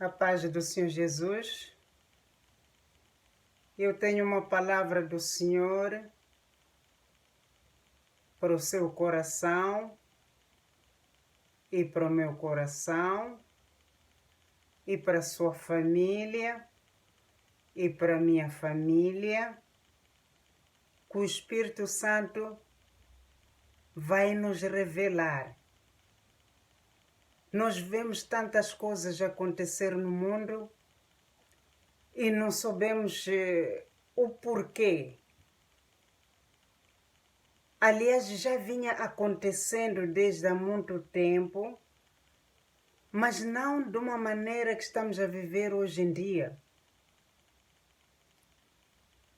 A paz do Senhor Jesus. Eu tenho uma palavra do Senhor para o seu coração e para o meu coração e para a sua família e para a minha família, que o Espírito Santo vai nos revelar. Nós vemos tantas coisas acontecer no mundo e não sabemos o porquê. Aliás, já vinha acontecendo desde há muito tempo, mas não de uma maneira que estamos a viver hoje em dia.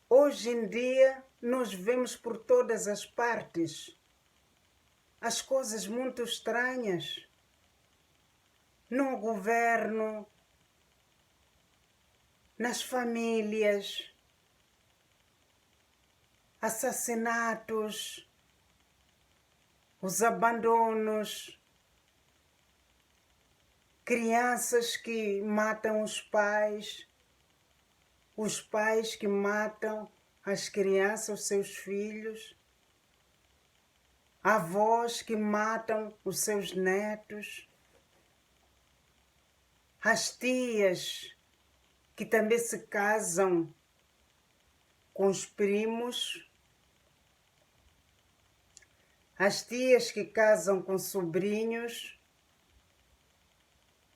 Hoje em dia, nós vemos por todas as partes as coisas muito estranhas no governo, nas famílias, assassinatos, os abandonos, crianças que matam os pais que matam as crianças, os seus filhos, avós que matam os seus netos, as tias que também se casam com os primos, as tias que casam com sobrinhos.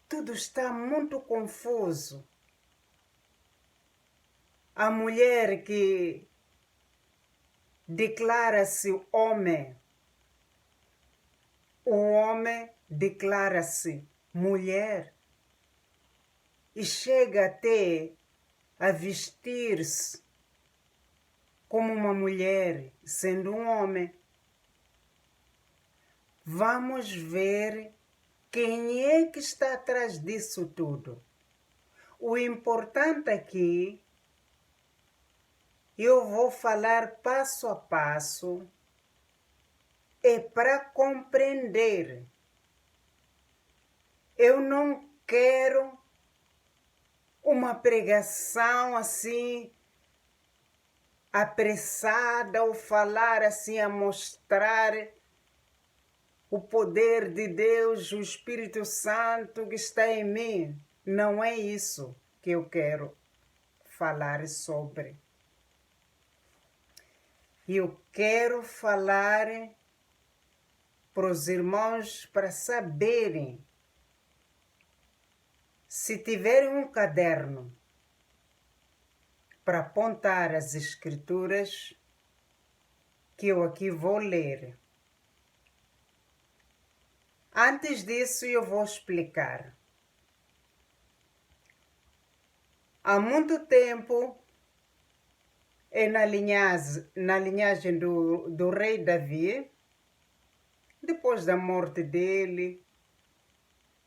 Tudo está muito confuso. A mulher que declara-se homem, o homem declara-se mulher e chega até a vestir-se como uma mulher, sendo um homem. Vamos ver quem é que está atrás disso tudo. O importante aqui, eu vou falar passo a passo, é para compreender. Eu não quero uma pregação assim apressada ou falar assim a mostrar o poder de Deus, o Espírito Santo que está em mim. Não é isso que eu quero falar sobre. Eu quero falar para os irmãos para saberem, se tiverem um caderno para apontar as escrituras que eu aqui vou ler. Antes disso, eu vou explicar. Há muito tempo, na linhagem do rei Davi, depois da morte dele,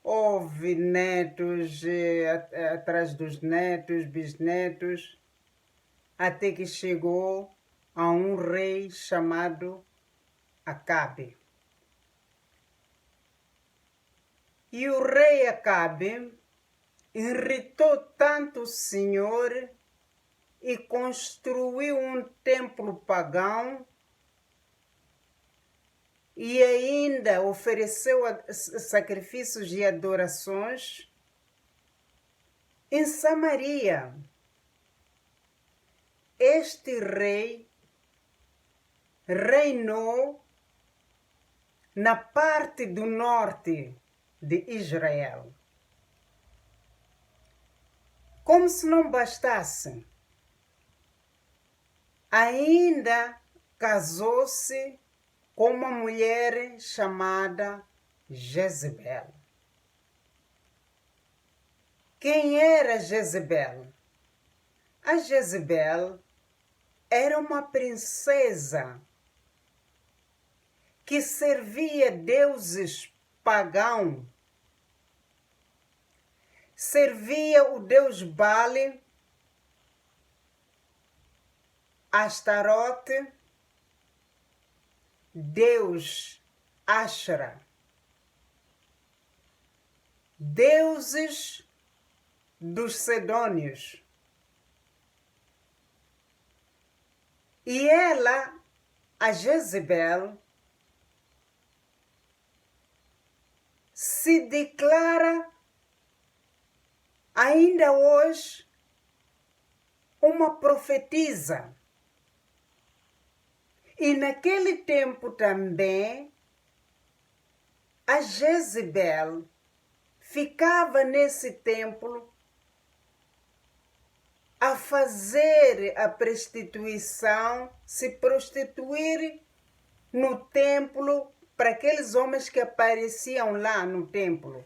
houve netos atrás dos netos, bisnetos, até que chegou a um rei chamado Acabe. E o rei Acabe irritou tanto o Senhor e construiu um templo pagão e ainda ofereceu sacrifícios e adorações em Samaria. Este rei reinou na parte do norte de Israel. Como se não bastasse, ainda casou-se com uma mulher chamada Jezebel. Quem era Jezebel? A Jezebel era uma princesa que servia deuses pagãos. Servia o deus Bale, Astarote, deus Ashra. Deuses dos Sidônios. E ela, a Jezebel, se declara ainda hoje uma profetisa. E naquele tempo também, a Jezebel ficava nesse templo a fazer a prostituição, se prostituir no templo para aqueles homens que apareciam lá no templo.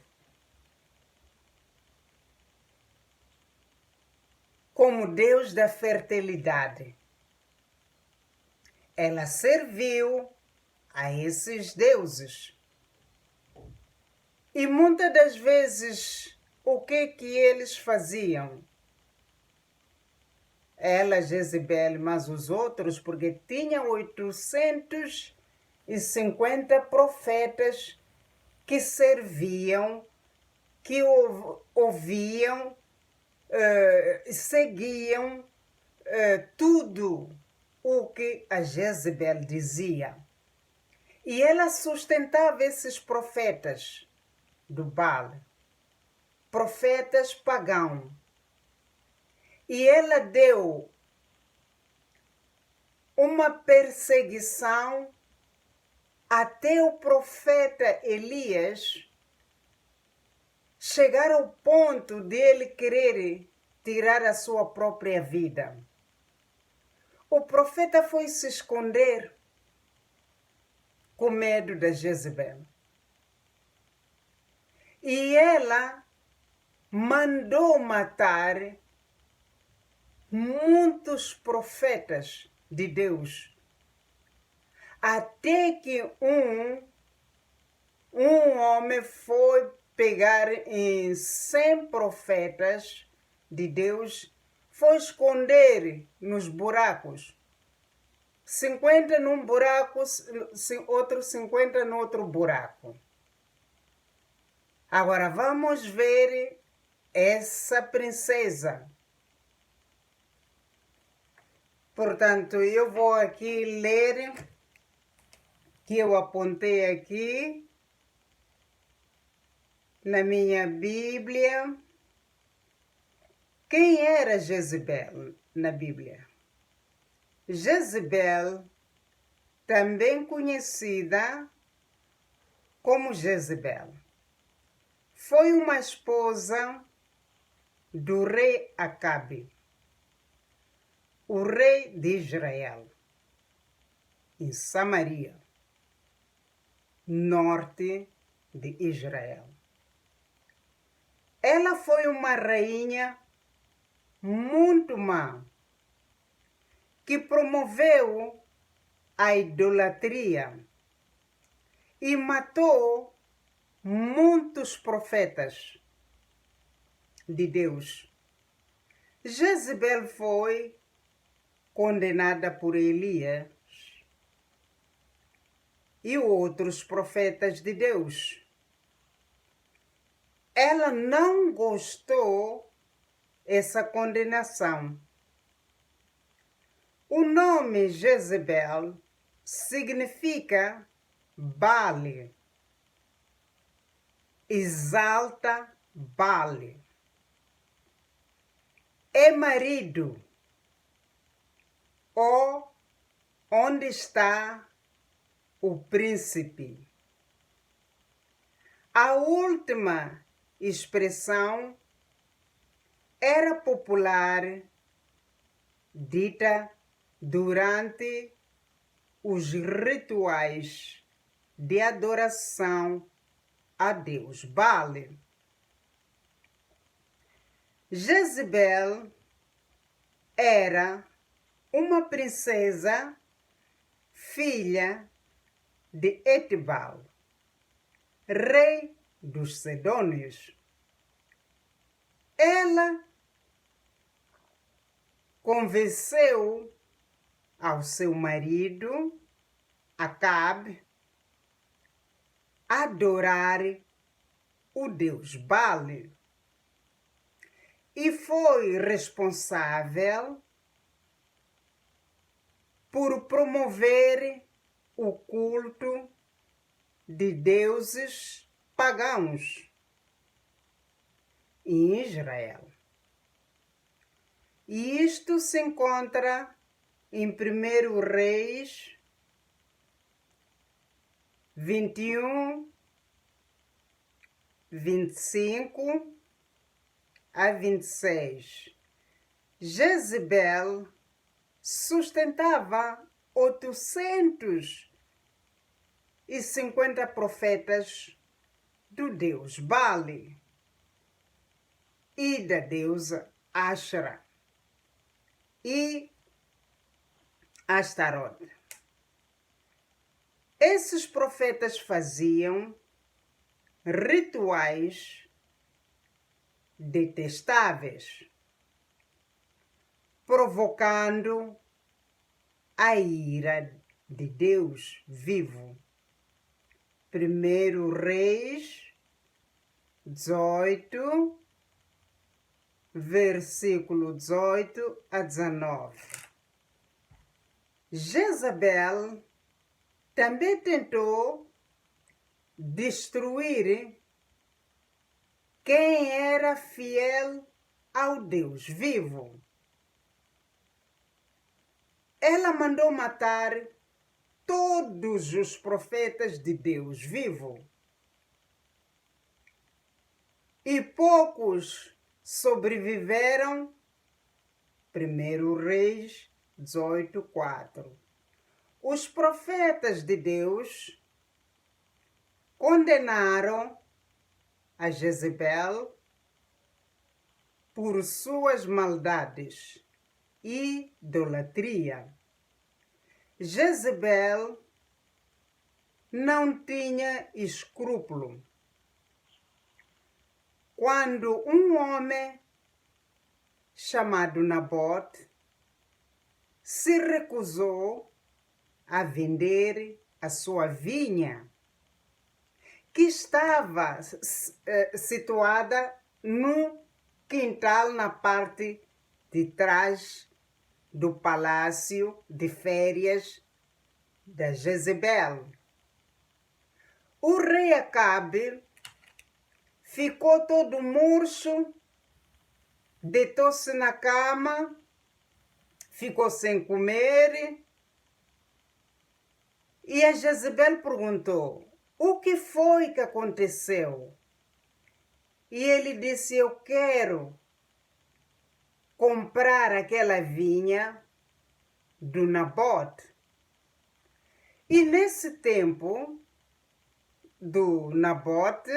Como Deus da fertilidade. Ela serviu a esses deuses. E muitas das vezes, o que eles faziam? Ela, Jezebel, mas os outros, porque tinham 850 profetas que serviam, que ouviam, seguiam tudo o que a Jezebel dizia. E ela sustentava esses profetas do Baal, profetas pagãos. E ela deu uma perseguição até o profeta Elias chegar ao ponto de ele querer tirar a sua própria vida. O profeta foi se esconder com medo da Jezebel. E ela mandou matar muitos profetas de Deus, até que um homem foi pegar em 100 profetas de Deus, foi esconder nos buracos. 50 num buraco, outros 50 no outro buraco. Agora vamos ver essa princesa. Portanto, eu vou aqui ler que eu apontei aqui na minha Bíblia. Quem era Jezebel na Bíblia? Jezebel, também conhecida como Jezebel, foi uma esposa do rei Acabe, o rei de Israel, em Samaria, norte de Israel. Ela foi uma rainha muito má, que promoveu a idolatria e matou muitos profetas de Deus. Jezebel foi condenada por Elias e outros profetas de Deus. Ela não gostou dessa condenação. O nome Jezebel significa Baal, exalta Baal. É marido, ou onde está o príncipe. A última expressão era popular, dita durante os rituais de adoração a Deus Baal. Jezebel era uma princesa, filha de Etbal, rei dos Sidônios. Ela convenceu ao seu marido, Acabe, a adorar o deus Baal. e foi responsável por promover o culto de deuses pagãos em Israel. E isto se encontra em 1 Reis 21, 25 a 26. Jezebel sustentava 850 profetas do deus Bale e da deusa Ashra e Astarote. Esses profetas faziam rituais detestáveis, provocando a ira de Deus vivo. 1 Reis 18, versículo 18 a 19. Jezabel também tentou destruir quem era fiel ao Deus vivo. Ela mandou matar todos os profetas de Deus vivo. E poucos sobreviveram. 1 Reis 18:4. Os profetas de Deus condenaram a Jezebel por suas maldades e idolatria. Jezebel não tinha escrúpulo. Quando um homem chamado Nabote se recusou a vender a sua vinha, que estava situada no quintal na parte de trás do palácio de férias da Jezebel. O rei Acabe ficou todo murcho, deitou-se na cama, ficou sem comer. E a Jezebel perguntou: o que foi que aconteceu? E ele disse: eu quero comprar aquela vinha do Nabote. E nesse tempo do Nabote,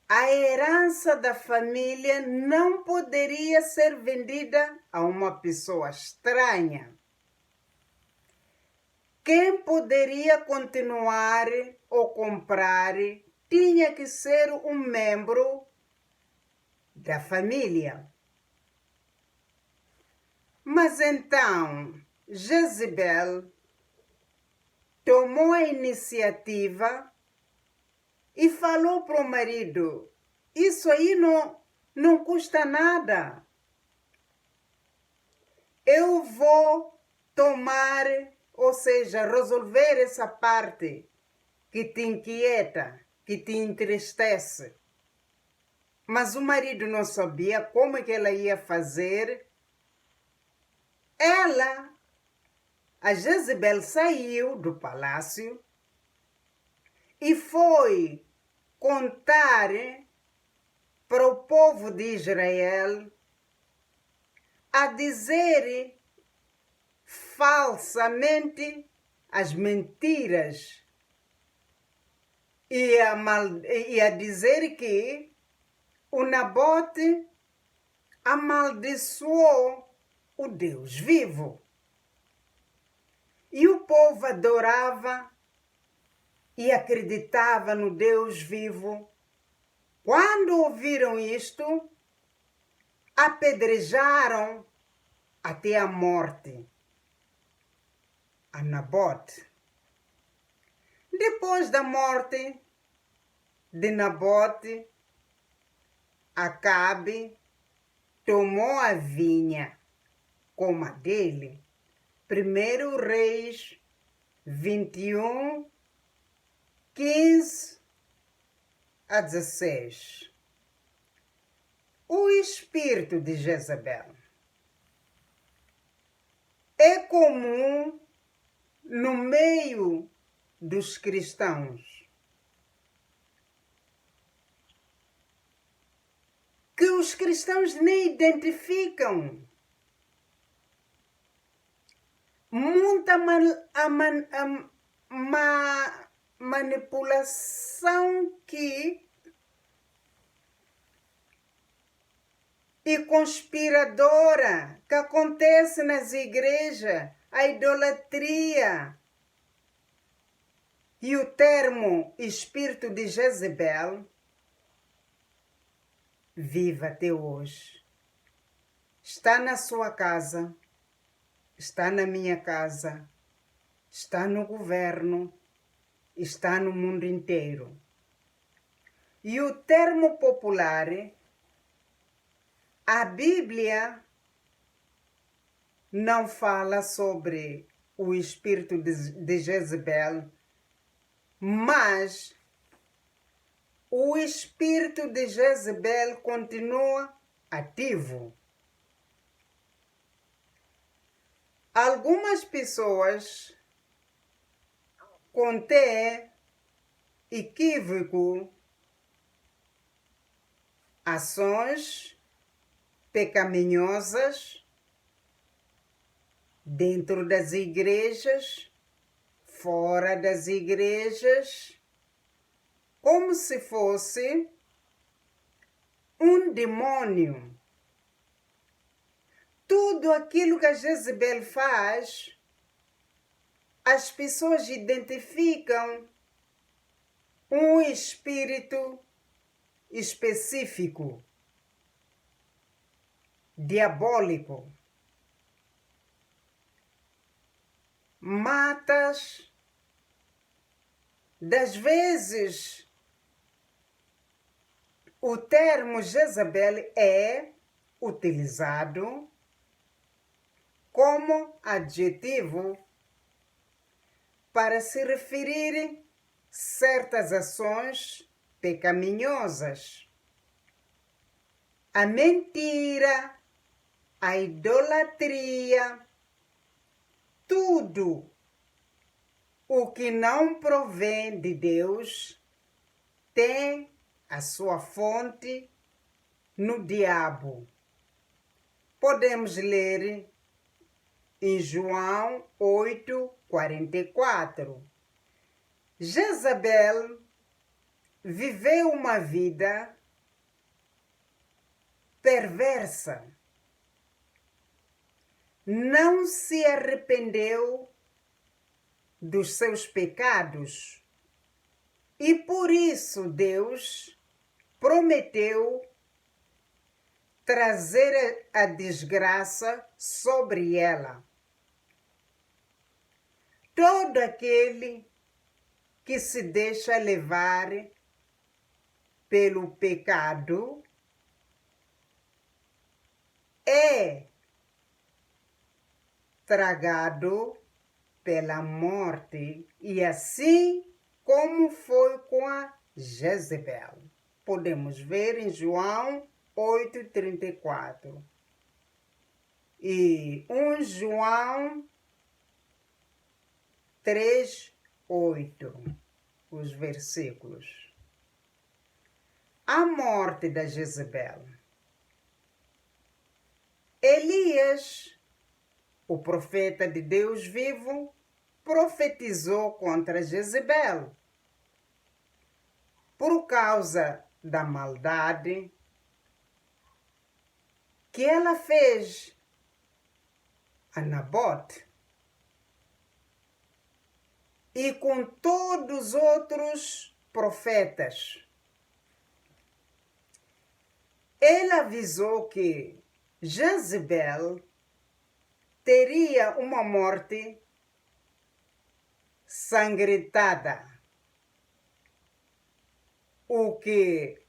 a herança da família não poderia ser vendida a uma pessoa estranha. Quem poderia continuar ou comprar tinha que ser um membro da família. Mas então Jezebel tomou a iniciativa e falou para o marido: isso aí não custa nada. Eu vou tomar, ou seja, resolver essa parte que te inquieta, que te entristece. Mas o marido não sabia como é que ela ia fazer. A Jezebel, saiu do palácio e foi contar para o povo de Israel, a dizer falsamente as mentiras e a dizer que o Nabote amaldiçoou o Deus vivo. E o povo adorava e acreditava no Deus vivo. Quando ouviram isto, apedrejaram até a morte a Nabote. Depois da morte de Nabote, Acabe tomou a vinha como a dele. 1 Reis 21, 15 a 16. O espírito de Jezabel é comum no meio dos cristãos, que os cristãos nem identificam. Muita manipulação e conspiradora que acontece nas igrejas, a idolatria. E o termo espírito de Jezebel vive até hoje. Está na sua casa, está na minha casa, está no governo, está no mundo inteiro. E o termo popular, a Bíblia não fala sobre o espírito de Jezebel, mas o espírito de Jezebel continua ativo. Algumas pessoas contêm equívoco, ações pecaminosas dentro das igrejas, fora das igrejas, como se fosse um demônio. Tudo aquilo que a Jezebel faz, as pessoas identificam um espírito específico, diabólico. Matas, das vezes, o termo Jezabel é utilizado como adjetivo para se referir certas ações pecaminosas. A mentira, a idolatria, tudo o que não provém de Deus tem a sua fonte no diabo. Podemos ler em João 8:44. Jezabel viveu uma vida perversa. Não se arrependeu dos seus pecados e por isso Deus prometeu trazer a desgraça sobre ela. Todo aquele que se deixa levar pelo pecado é tragado pela morte, e assim como foi com a Jezebel. Podemos ver em João 8:34 e 1 João 3:8, os versículos. A morte da Jezebel. Elias, o profeta de Deus vivo, profetizou contra Jezebel por causa da maldade que ela fez a Nabote e com todos os outros profetas. Ele avisou que Jezebel teria uma morte sangrentada, o que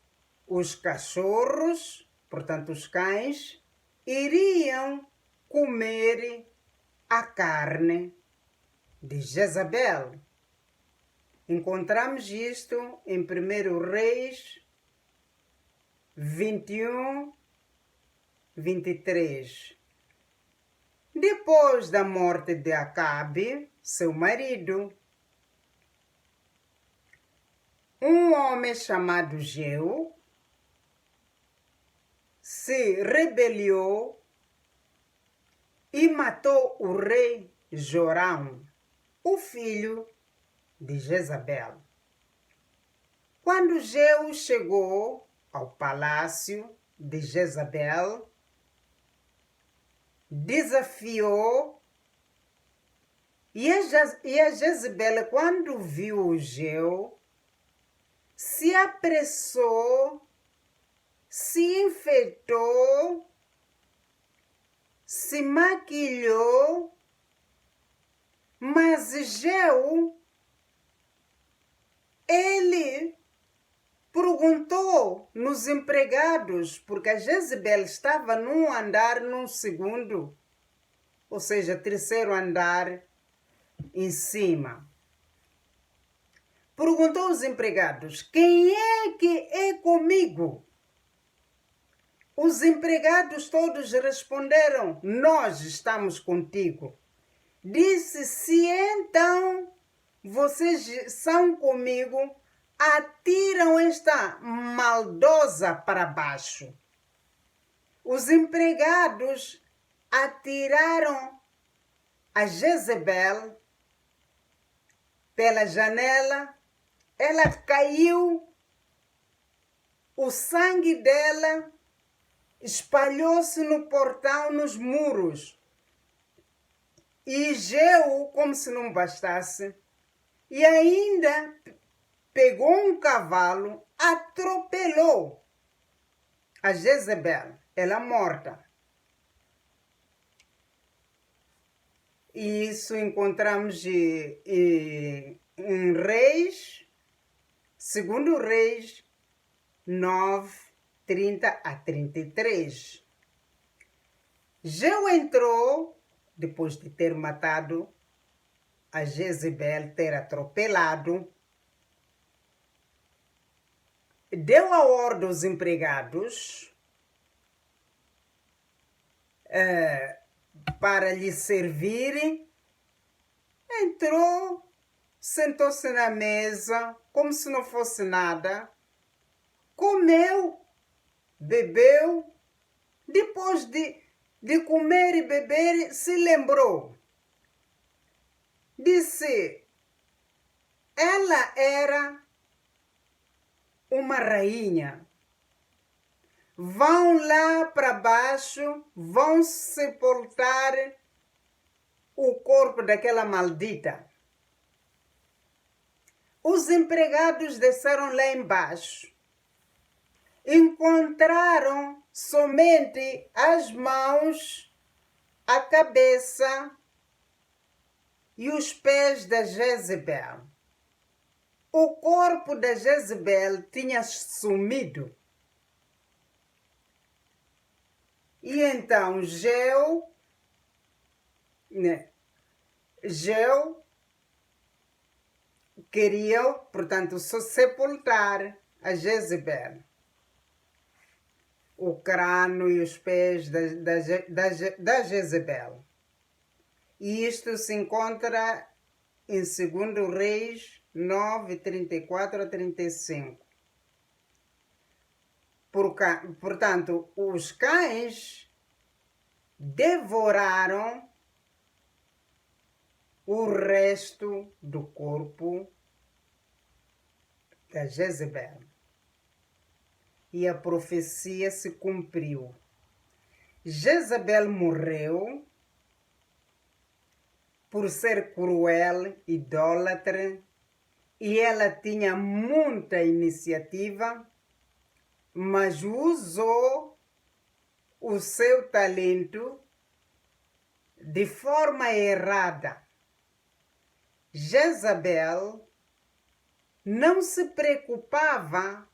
os cachorros, portanto os cães, iriam comer a carne de Jezabel. Encontramos isto em 1 Reis 21, 23. Depois da morte de Acabe, seu marido, um homem chamado Jeú se rebelou e matou o rei Jorão, o filho de Jezabel. Quando Jeú chegou ao palácio de Jezabel, desafiou, e a Jezabel, quando viu o Jeú, se apressou, se enfeitou, se maquilhou, mas Jeú, ele perguntou nos empregados, porque a Jezabel estava num andar, num segundo, ou seja, terceiro andar em cima. Perguntou aos empregados: quem é que é comigo? Os empregados todos responderam: nós estamos contigo. Disse: se então vocês são comigo, atiram esta maldosa para baixo. Os empregados atiraram a Jezabel pela janela, ela caiu, o sangue dela espalhou-se no portão, nos muros. E Jeú, como se não bastasse, e ainda pegou um cavalo, atropelou a Jezabel, ela morta. E isso encontramos em Reis, 2 Reis 9, 30 a 33. Jeú entrou, depois de ter matado a Jezabel, ter atropelado, deu a ordem aos empregados para lhe servirem, entrou, sentou-se na mesa, como se não fosse nada, comeu, bebeu, depois de comer e beber, se lembrou. Disse, ela era uma rainha. Vão lá para baixo, vão sepultar o corpo daquela maldita. Os empregados desceram lá embaixo. Encontraram somente as mãos, a cabeça e os pés da Jezabel. O corpo da Jezabel tinha sumido. E então Jeú queria, portanto, sepultar a Jezabel. O crânio e os pés da Jezabel. E isto se encontra em 2 Reis 9, 34 a 35. Portanto, os cães devoraram o resto do corpo da Jezabel. E a profecia se cumpriu. Jezabel morreu por ser cruel, idólatra, e ela tinha muita iniciativa, mas usou o seu talento de forma errada. Jezabel não se preocupava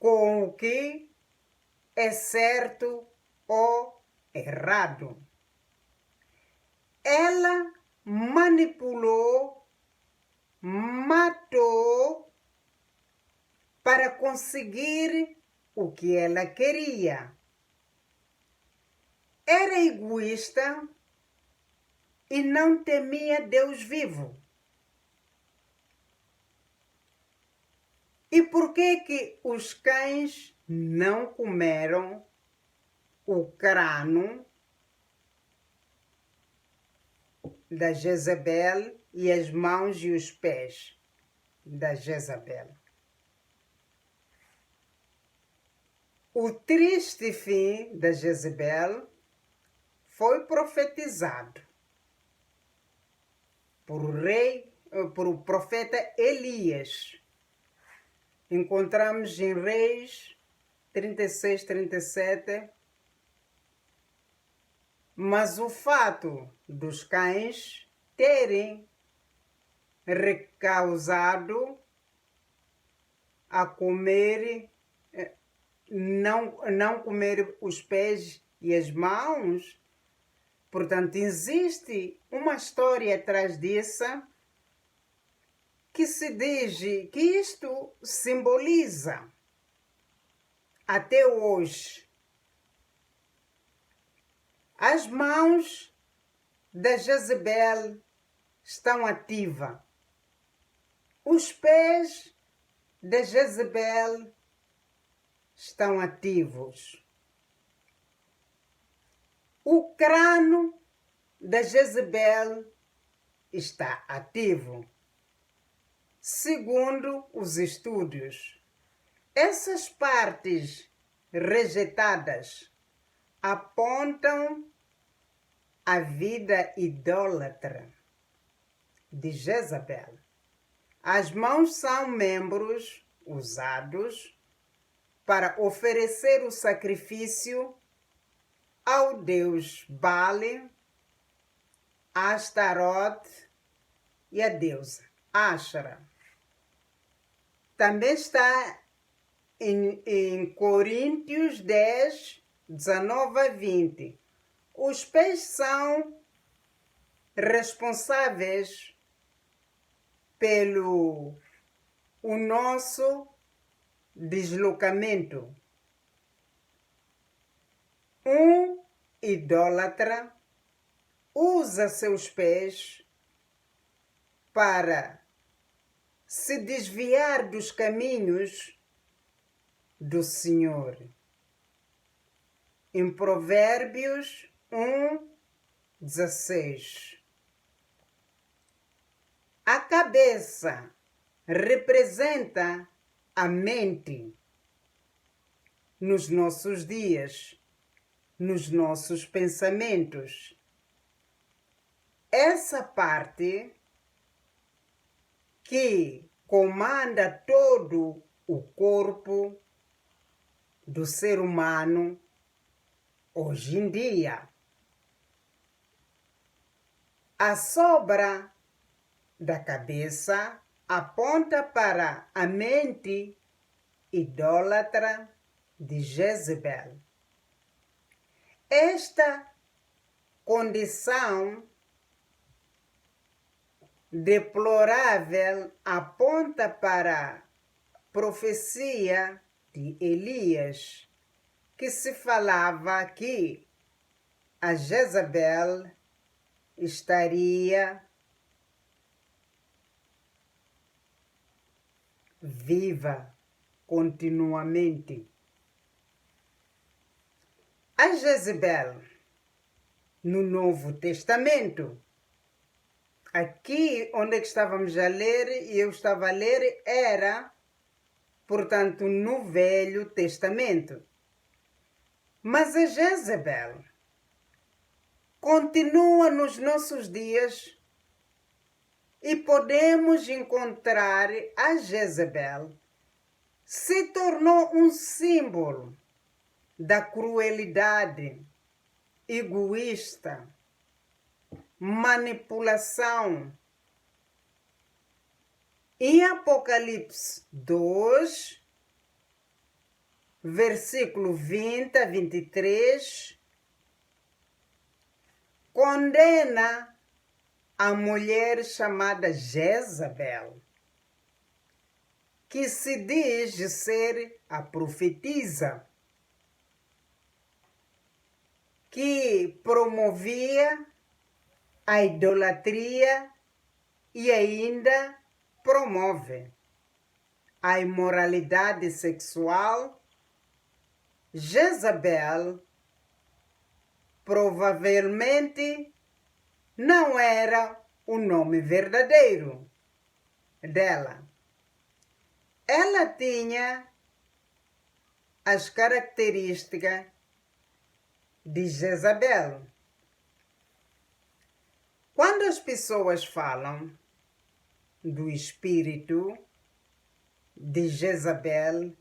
com o que é certo ou errado. Ela manipulou, matou para conseguir o que ela queria. Era egoísta e não temia Deus vivo. E por que os cães não comeram o crânio da Jezabel e as mãos e os pés da Jezabel? O triste fim da Jezabel foi profetizado por o profeta Elias. Encontramos em Reis 36, 37. Mas o fato dos cães terem recausado a comer, não comer os pés e as mãos, portanto, existe uma história atrás disso que se diz que isto simboliza até hoje as mãos da Jezabel estão ativas. Os pés da Jezabel estão ativos. O crânio da Jezabel está ativo. Segundo os estudos, essas partes rejeitadas apontam a vida idólatra de Jezabel. As mãos são membros usados para oferecer o sacrifício ao deus Baal, Astarote e a deusa Ashera. Também está em Coríntios 10, 19 a 20. Os pés são responsáveis pelo o nosso deslocamento. Um idólatra usa seus pés para se desviar dos caminhos do Senhor. Em Provérbios 1:16. A cabeça representa a mente nos nossos dias, nos nossos pensamentos. Essa parte que comanda todo o corpo do ser humano hoje em dia. A sobra da cabeça aponta para a mente idólatra de Jezebel. Esta condição deplorável aponta para a profecia de Elias, que se falava que a Jezabel estaria viva continuamente. A Jezabel, no Novo Testamento, aqui onde estávamos a ler, e eu estava a ler, era, portanto, no Velho Testamento. Mas a Jezabel continua nos nossos dias e podemos encontrar a Jezabel se tornou um símbolo da crueldade, egoísta, manipulação. Em Apocalipse 2, versículo 20 a 23, condena a mulher chamada Jezabel, que se diz ser a profetisa, que promovia a idolatria e ainda promove a imoralidade sexual. Jezabel provavelmente não era o nome verdadeiro dela. Ela tinha as características de Jezabel. Quando as pessoas falam do espírito de Jezabel,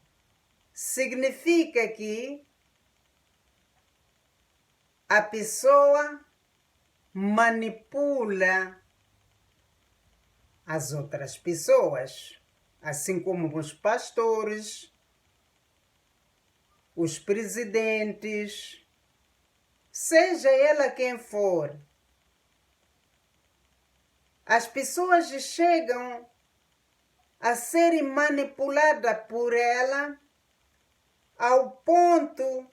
significa que a pessoa manipula as outras pessoas, assim como os pastores, os presidentes, seja ela quem for. As pessoas chegam a serem manipuladas por ela ao ponto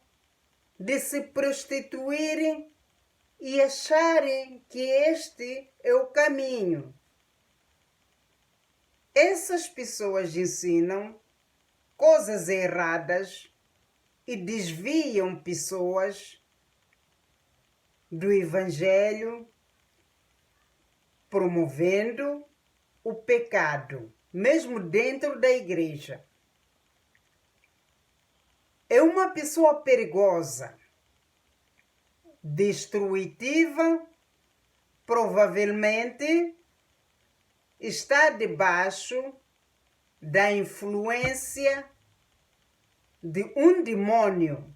de se prostituírem e acharem que este é o caminho. Essas pessoas ensinam coisas erradas e desviam pessoas do Evangelho, promovendo o pecado, mesmo dentro da igreja. É uma pessoa perigosa, destrutiva, provavelmente está debaixo da influência de um demônio.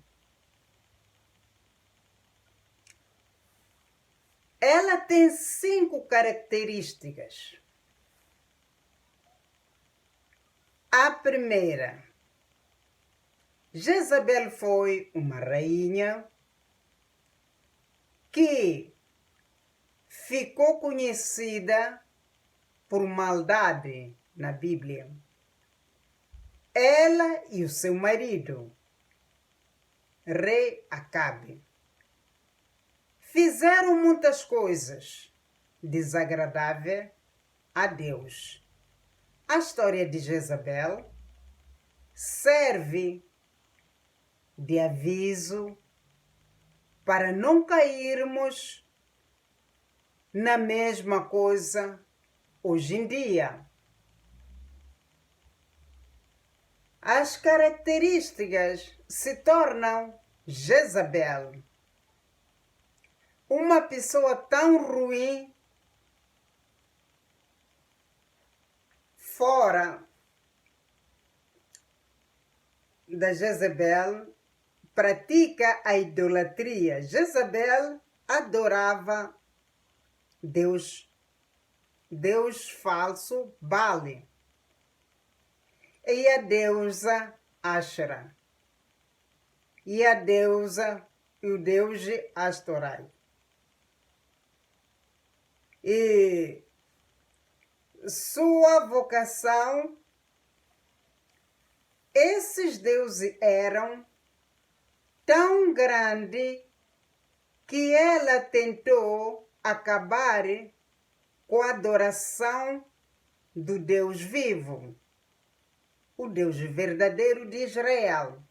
Ela tem 5 características. A primeira, Jezabel foi uma rainha que ficou conhecida por maldade na Bíblia. Ela e o seu marido, rei Acabe, fizeram muitas coisas desagradáveis a Deus. A história de Jezabel serve de aviso para não cairmos na mesma coisa hoje em dia. As características se tornam Jezabel. Uma pessoa tão ruim fora da Jezabel pratica a idolatria. Jezabel adorava Deus falso, Bale, e a deusa Ashera, e a deusa e o deus Astorai. E sua vocação, esses deuses eram tão grande que ela tentou acabar com a adoração do Deus vivo, o Deus verdadeiro de Israel.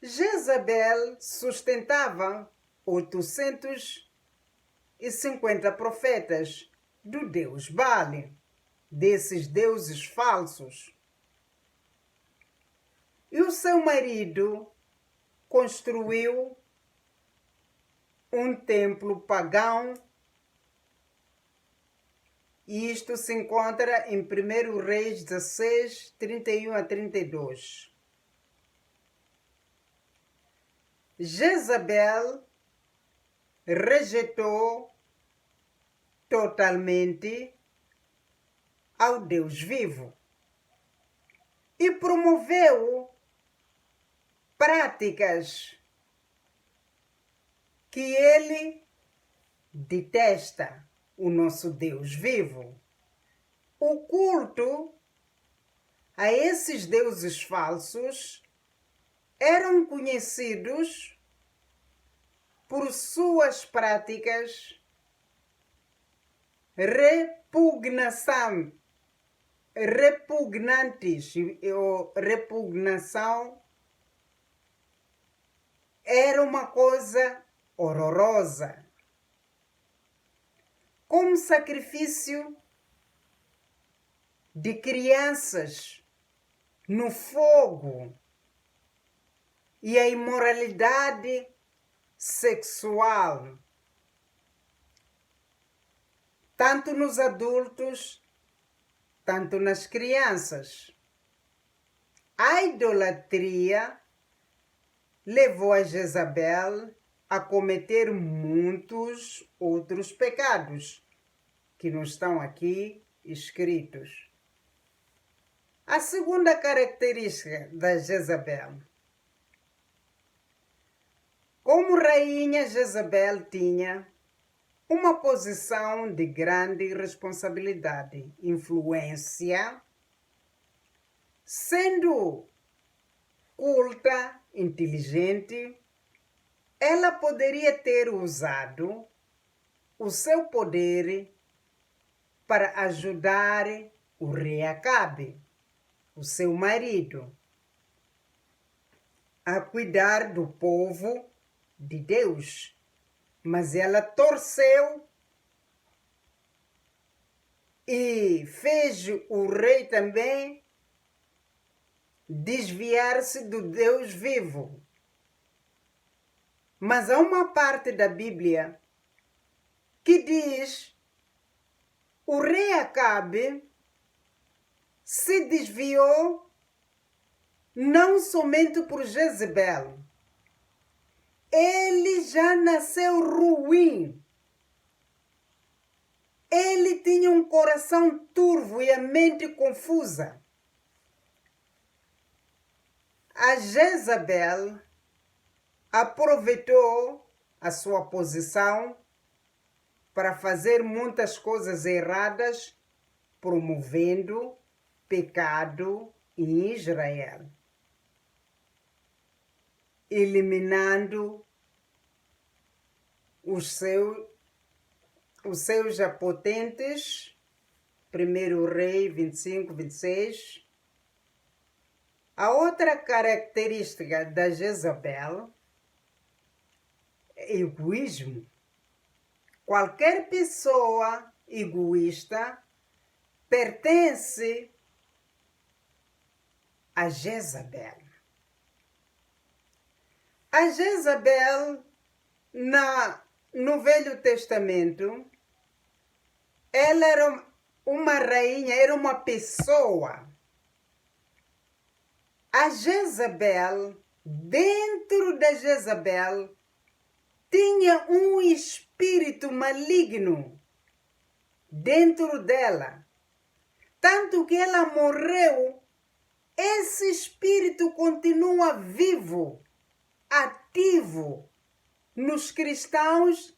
Jezabel sustentava 850 profetas do Deus Bale, desses deuses falsos. E o seu marido construiu um templo pagão, e isto se encontra em 1 Reis 16, 31 a 32. Jezabel rejeitou totalmente ao Deus vivo e promoveu práticas que ele detesta, o nosso Deus vivo. O culto a esses deuses falsos eram conhecidos por suas práticas repugnantes. Repugnação era uma coisa horrorosa. Como sacrifício de crianças no fogo e a imoralidade sexual, tanto nos adultos, tanto nas crianças. A idolatria levou a Jezabel a cometer muitos outros pecados que não estão aqui escritos. A segunda característica da Jezabel. Como rainha, Jezabel tinha uma posição de grande responsabilidade, influência, sendo culta, inteligente, ela poderia ter usado o seu poder para ajudar o rei Acabe, o seu marido, a cuidar do povo de Deus. Mas ela torceu e fez o rei também desviar-se do Deus vivo. Mas há uma parte da Bíblia que diz: o rei Acabe se desviou não somente por Jezebel. Ele já nasceu ruim. Ele tinha um coração turvo e a mente confusa. A Jezabel aproveitou a sua posição para fazer muitas coisas erradas, promovendo pecado em Israel, eliminando os seus apotentes, 1 Rei 25, 26. A outra característica da Jezabel é egoísmo. Qualquer pessoa egoísta pertence a Jezabel. A Jezabel, no Velho Testamento, ela era uma rainha, era uma pessoa. A Jezabel, dentro da Jezabel, tinha um espírito maligno dentro dela. Tanto que ela morreu, esse espírito continua vivo, ativo nos cristãos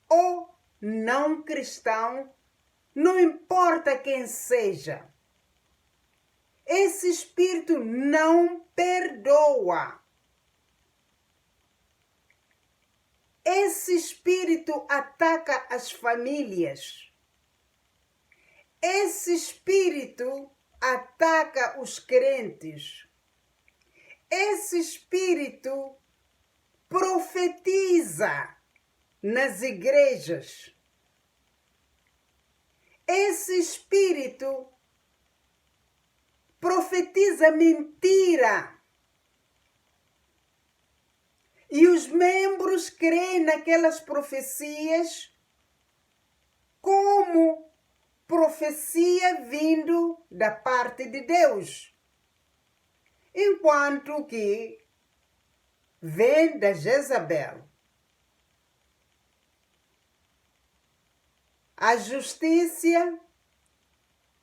ou não cristãos, não importa quem seja. Esse espírito não perdoa. Esse espírito ataca as famílias. Esse espírito ataca os crentes. Esse espírito profetiza nas igrejas. Esse espírito profetiza mentira. E os membros creem naquelas profecias como profecia vindo da parte de Deus. Enquanto que vem da Jezabel. A justiça,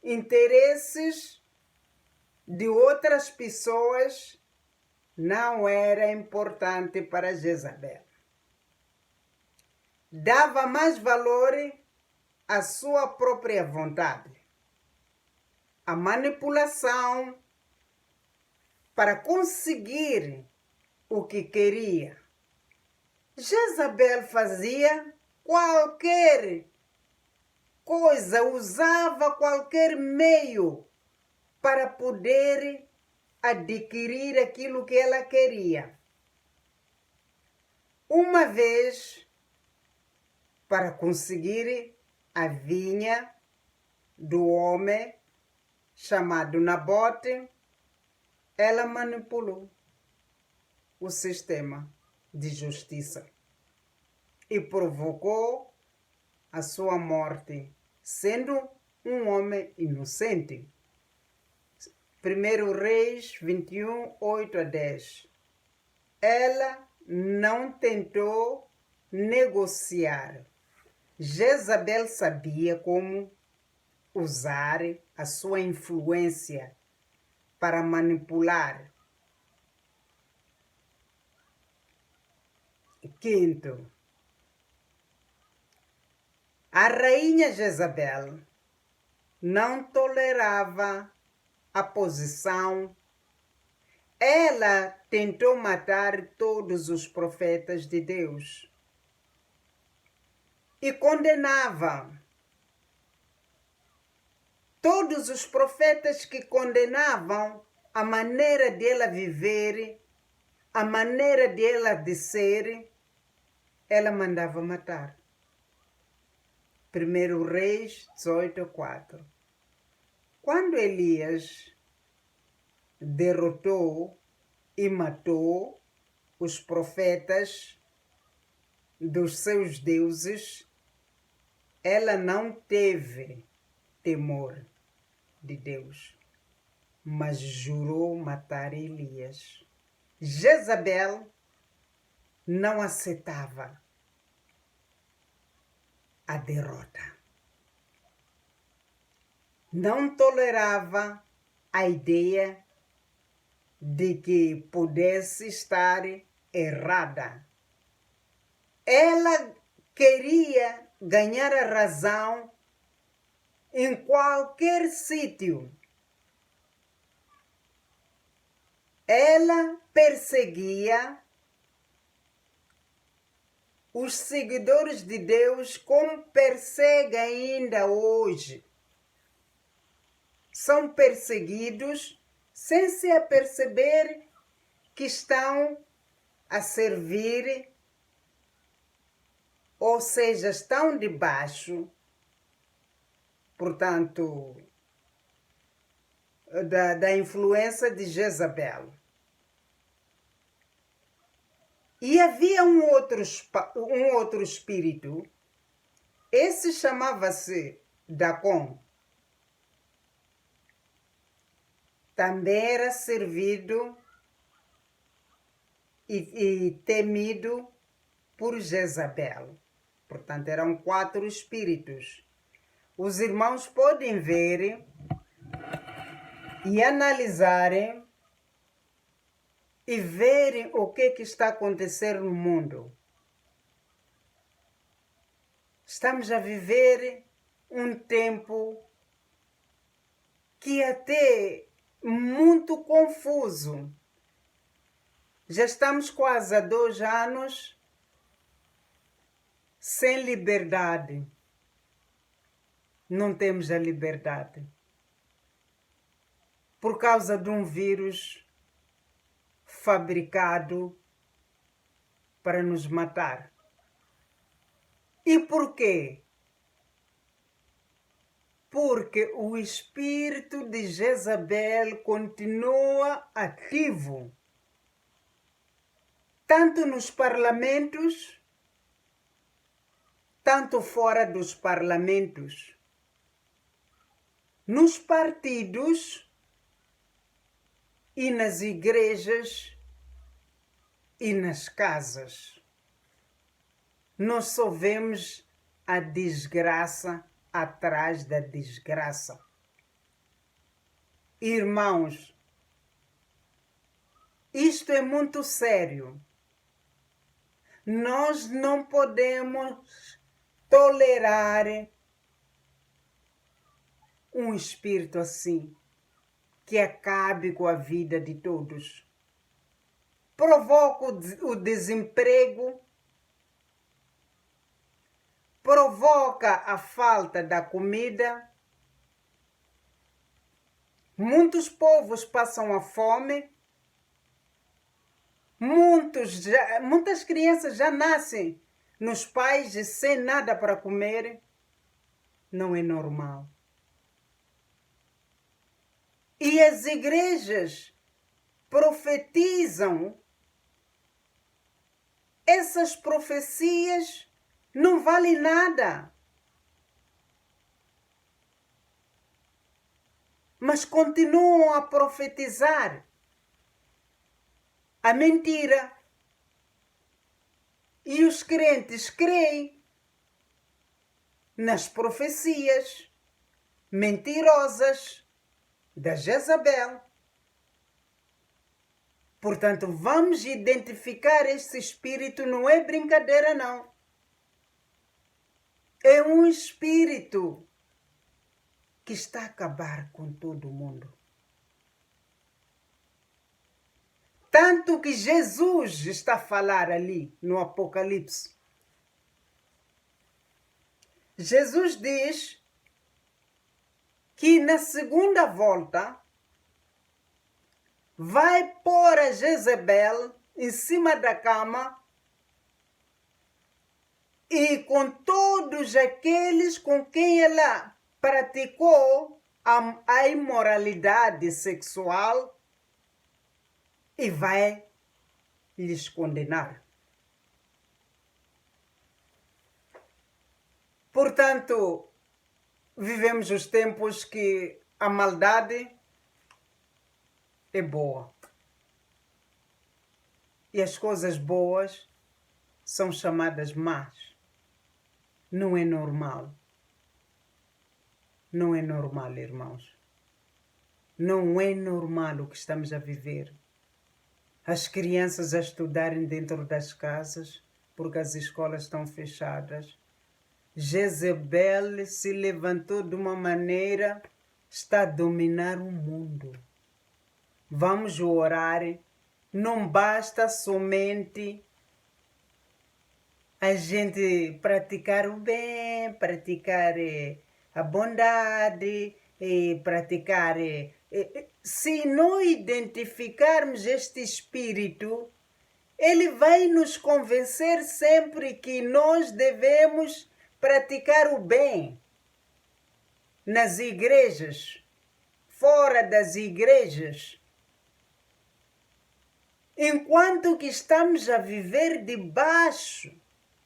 interesses de outras pessoas não era importante para Jezabel. Dava mais valor à sua própria vontade, à manipulação para conseguir o que queria. Jezabel fazia qualquer coisa, usava qualquer meio para poder adquirir aquilo que ela queria. Uma vez, para conseguir a vinha do homem chamado Nabote, ela manipulou o sistema de justiça e provocou a sua morte, sendo um homem inocente. 1 Reis 21, 8 a 10. Ela não tentou negociar. Jezabel sabia como usar a sua influência para manipular. Quinto, a rainha Jezabel não tolerava a posição. Ela tentou matar todos os profetas de Deus e condenava todos os profetas que condenavam a maneira dela viver, a maneira dela de ser, ela mandava matar. 1 Reis 18:4. Quando Elias derrotou e matou os profetas dos seus deuses, ela não teve temor de Deus, mas jurou matar Elias. Jezabel não aceitava a derrota. Não tolerava a ideia de que pudesse estar errada. Ela queria ganhar a razão em qualquer sítio. Ela perseguia os seguidores de Deus como persegue ainda hoje. São perseguidos sem se aperceber que estão a servir, ou seja, estão debaixo, portanto, da influência de Jezabel. E havia um outro espírito, esse chamava-se Dacon. Também era servido e temido por Jezabel. Portanto, eram 4 espíritos. Os irmãos podem ver e analisarem e verem o que está acontecendo no mundo. Estamos a viver um tempo que até muito confuso. Já estamos quase há 2 anos sem liberdade. Não temos a liberdade. Por causa de um vírus fabricado para nos matar. E por quê? Porque o espírito de Jezabel continua ativo, tanto nos parlamentos, tanto fora dos parlamentos, nos partidos e nas igrejas e nas casas. Nós só vemos a desgraça atrás da desgraça. Irmãos, Isto é muito sério. Nós não podemos tolerar um espírito assim, que acabe com a vida de todos. Provoca o desemprego, provoca a falta da comida. Muitos povos passam a fome. Muitas crianças já nascem nos pais sem nada para comer. Não é normal. E as igrejas profetizam. Essas profecias não valem nada. Mas continuam a profetizar a mentira. E os crentes creem nas profecias mentirosas da Jezabel. Portanto, vamos identificar esse espírito, não é brincadeira não. É um espírito que está a acabar com todo mundo. Tanto que Jesus está a falar ali no Apocalipse. Jesus diz que na segunda volta vai pôr a Jezabel em cima da cama e com todos aqueles com quem ela praticou a imoralidade sexual e vai lhes condenar. Portanto, vivemos os tempos que a maldade é boa. E as coisas boas são chamadas más. Não é normal. Não é normal, irmãos. Não é normal o que estamos a viver. As crianças a estudarem dentro das casas, porque as escolas estão fechadas. Jezabel se levantou de uma maneira, está a dominar o mundo. Vamos orar. Não basta somente a gente praticar o bem, praticar a bondade, praticar... Se não identificarmos este espírito, ele vai nos convencer sempre que nós devemos praticar o bem nas igrejas, fora das igrejas. Enquanto que estamos a viver debaixo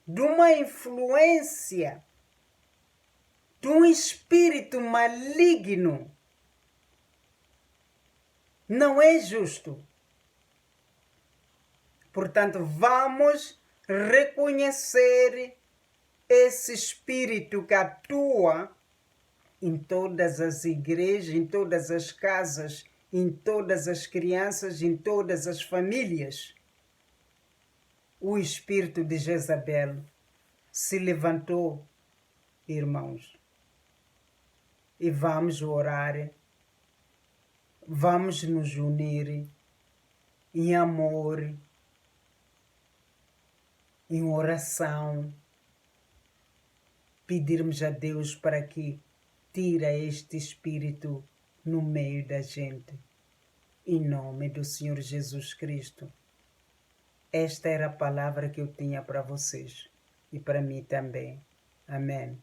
de uma influência, de um espírito maligno, não é justo. Portanto, vamos reconhecer esse espírito que atua em todas as igrejas, em todas as casas, em todas as crianças, em todas as famílias. O espírito de Jezabel se levantou, irmãos. E vamos orar, vamos nos unir em amor, em oração, pedirmos a Deus para que tire este espírito no meio da gente. Em nome do Senhor Jesus Cristo. Esta era a palavra que eu tinha para vocês e para mim também. Amém.